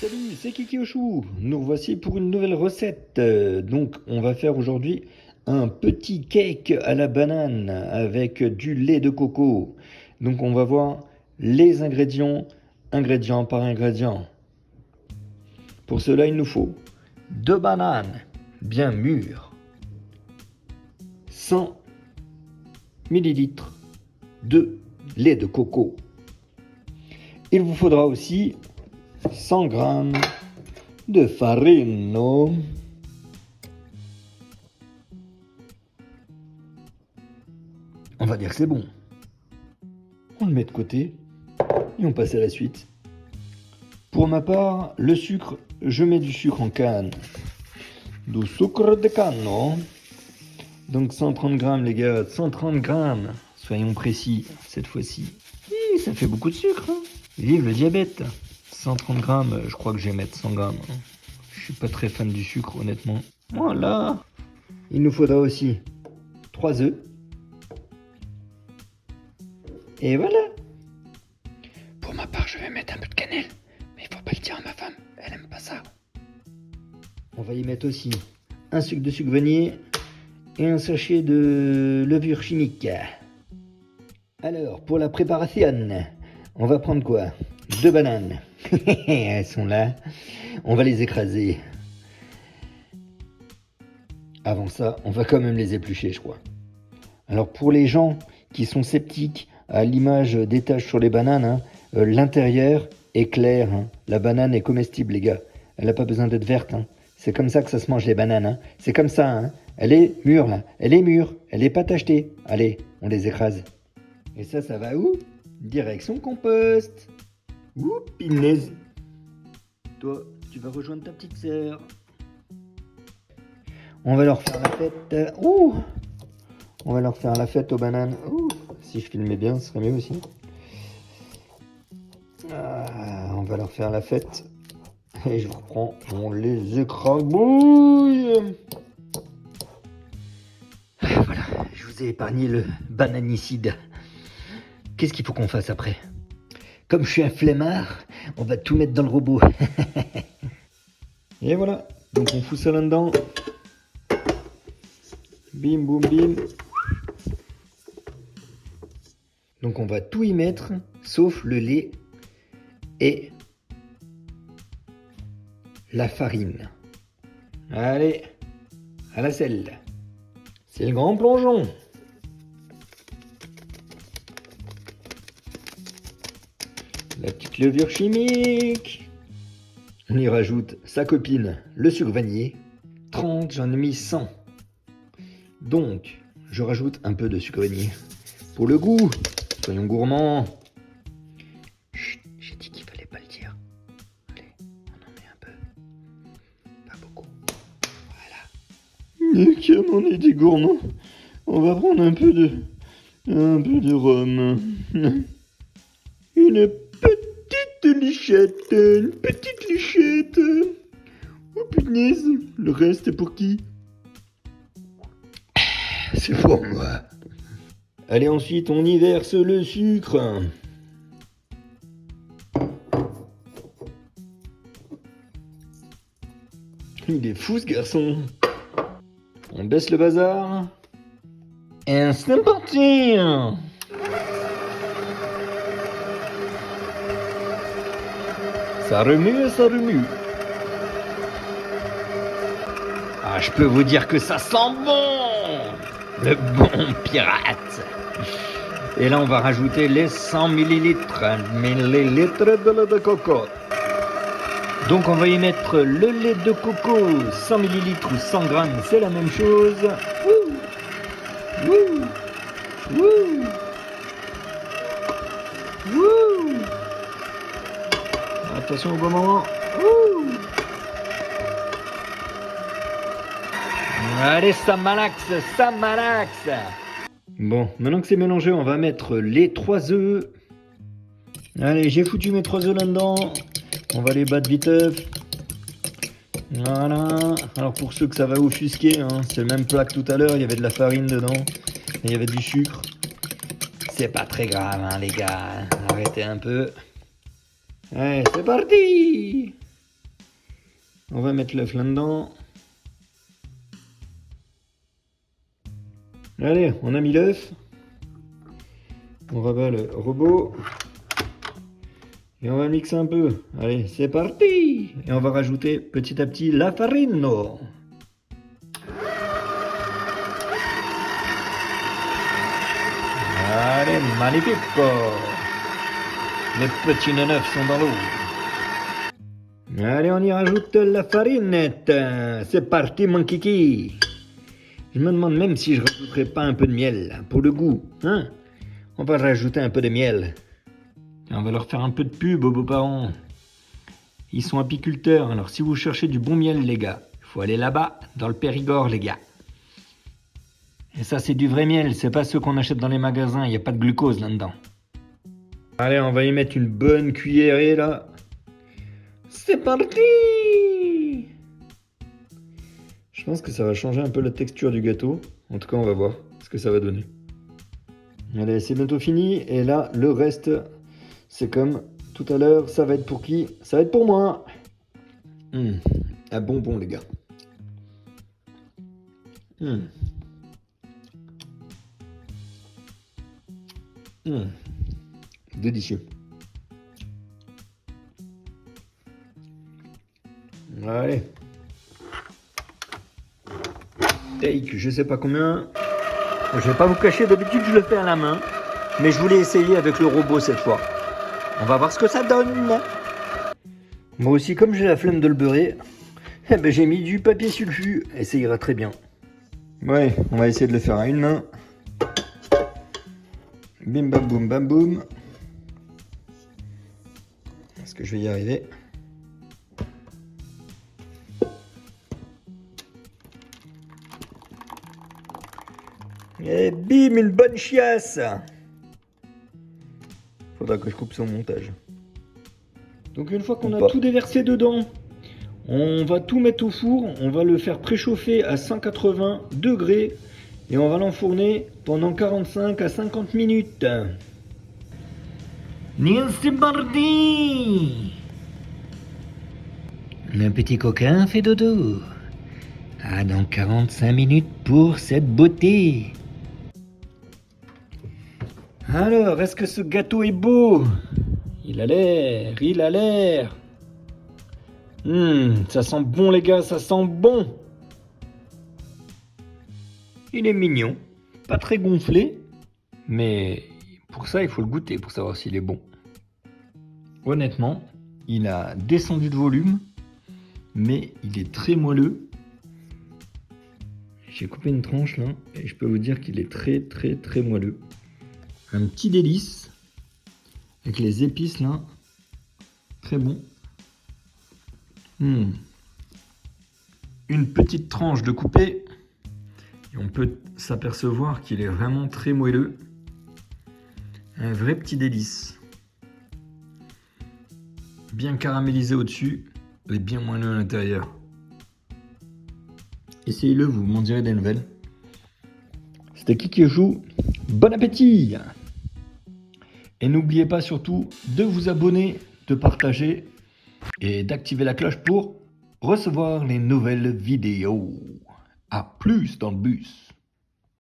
Salut, c'est Kiki Ochou. Nous revoici pour une nouvelle recette. Donc, on va faire aujourd'hui un petit cake à la banane avec du lait de coco. Donc, on va voir les ingrédients, ingrédient par ingrédient. Pour cela, il nous faut 2 bananes bien mûres, 100 millilitres de lait de coco. Il vous faudra aussi 100 grammes de farine. On va dire que c'est bon. On le met de côté et on passe à la suite. Pour ma part, le sucre, je mets du sucre en canne. Du sucre de canne, non? Donc 130 grammes les gars, 130 grammes. Soyons précis cette fois-ci. Ça fait beaucoup de sucre, hein. Vive le diabète. 130 grammes, je crois que je vais mettre 100 grammes. Je suis pas très fan du sucre, honnêtement. Voilà. Il nous faudra aussi 3 œufs. Et voilà. Pour ma part, je vais mettre un peu de cannelle. Mais il faut pas le dire à ma femme, elle aime pas ça. On va y mettre aussi un sucre de sucre vanillé et un sachet de levure chimique. Alors, pour la préparation, on va prendre quoi? 2 bananes. Elles sont là. On va les écraser. Avant ça, on va quand même les éplucher, je crois. Alors, pour les gens qui sont sceptiques à l'image des taches sur les bananes, hein, l'intérieur est clair. Hein. La banane est comestible, les gars. Elle n'a pas besoin d'être verte. Hein. C'est comme ça que ça se mange, les bananes. Hein. C'est comme ça. Hein. Elle est mûre, là. Elle est mûre. Elle n'est pas tachetée. Allez, on les écrase. Et ça va où? Direction compost. Ouh, pinaise. Toi, tu vas rejoindre ta petite sœur. On va leur faire la fête. Ouh, on va leur faire la fête aux bananes. Ouh, si je filmais bien, ce serait mieux aussi. On va leur faire la fête. Et je reprends, on les écrabouille. Voilà, je vous ai épargné le bananicide. Qu'est-ce qu'il faut qu'on fasse après? Comme je suis un flemmard, on va tout mettre dans le robot. Et voilà, donc on fout ça là-dedans. Bim, boum, bim. Donc on va tout y mettre, sauf le lait et la farine. Allez, à la selle. C'est le grand plongeon. La petite levure chimique. On y rajoute sa copine, le sucre vanillé. 30, j'en ai mis 100. Donc, je rajoute un peu de sucre vanillé. Pour le goût, soyons gourmands. Chut, j'ai dit qu'il fallait pas le dire. Allez, on en met un peu. Pas beaucoup. Voilà. Et comme on est des gourmands, on va prendre un peu de rhum. Une petite lichette. Oh punaise, le reste est pour qui? C'est pour moi. Allez, ensuite, on y verse le sucre. Il est fou, ce garçon. On baisse le bazar. Et c'est parti. Ça remue, ça remue. Ah, je peux vous dire que ça sent bon. Le bon pirate. Et là, on va rajouter les 100 millilitres de lait de coco. Donc, on va y mettre le lait de coco, 100 millilitres ou 100 grammes, c'est la même chose. Ouh. Ouh. Ouh. Ouh. Attention au bon moment. Ouh. Allez, ça malaxe. Bon, maintenant que c'est mélangé, on va mettre les 3 œufs. Allez, j'ai foutu mes 3 œufs là-dedans. On va les battre viteuf. Voilà. Alors pour ceux que ça va offusquer, hein, c'est le même plat que tout à l'heure. Il y avait de la farine dedans. Et il y avait du sucre. C'est pas très grave, hein, les gars. Arrêtez un peu. Allez, c'est parti. On va mettre l'œuf là-dedans. Allez, on a mis l'œuf. On rabat le robot. Et on va mixer un peu. Allez, c'est parti. Et on va rajouter petit à petit la farine. Allez, magnifique. Les petits neufs sont dans l'eau. Allez, on y rajoute la farinette. C'est parti, mon kiki. Je me demande même si je rajouterais pas un peu de miel pour le goût. Hein? On va rajouter un peu de miel. Et on va leur faire un peu de pub aux beaux-parents. Ils sont apiculteurs, alors si vous cherchez du bon miel, les gars, il faut aller là-bas, dans le Périgord, les gars. Et ça, c'est du vrai miel, c'est pas ceux qu'on achète dans les magasins, il n'y a pas de glucose là-dedans. Allez, on va y mettre une bonne cuillerée, là. C'est parti! Je pense que ça va changer un peu la texture du gâteau. En tout cas, on va voir ce que ça va donner. Allez, c'est bientôt fini. Et là, le reste, c'est comme tout à l'heure. Ça va être pour qui? Ça va être pour moi. Un bonbon, les gars. Délicieux. Allez. Take, je sais pas combien. Je vais pas vous cacher, d'habitude je le fais à la main. Mais je voulais essayer avec le robot cette fois. On va voir ce que ça donne. Moi aussi, comme j'ai la flemme de le beurrer, eh ben, j'ai mis du papier sulfu. Et ça ira très bien. Ouais, on va essayer de le faire à une main. Bim bam boum bam boum. Est-ce que je vais y arriver? Et bim, une bonne chiasse. Faudra que je coupe son montage. Donc une fois qu'on a tout déversé dedans, on va tout mettre au four. On va le faire préchauffer à 180 degrés. Et on va l'enfourner pendant 45 à 50 minutes. Nils, c'est parti. Le petit coquin fait dodo. Ah, dans 45 minutes pour cette beauté. Alors, est-ce que ce gâteau est beau? Il a l'air, il a l'air. Ça sent bon, les gars, ça sent bon. Il est mignon, pas très gonflé, mais pour ça, il faut le goûter pour savoir s'il est bon. Honnêtement, il a descendu de volume, mais il est très moelleux. J'ai coupé une tranche là, et je peux vous dire qu'il est très très très moelleux. Un petit délice, avec les épices là, très bon. Une petite tranche de coupé, et on peut s'apercevoir qu'il est vraiment très moelleux. Un vrai petit délice. Bien caramélisé au-dessus, et bien moelleux à l'intérieur. Essayez-le, vous m'en direz des nouvelles. C'était qui joue. Bon appétit! Et n'oubliez pas surtout de vous abonner, de partager et d'activer la cloche pour recevoir les nouvelles vidéos. À plus dans le bus!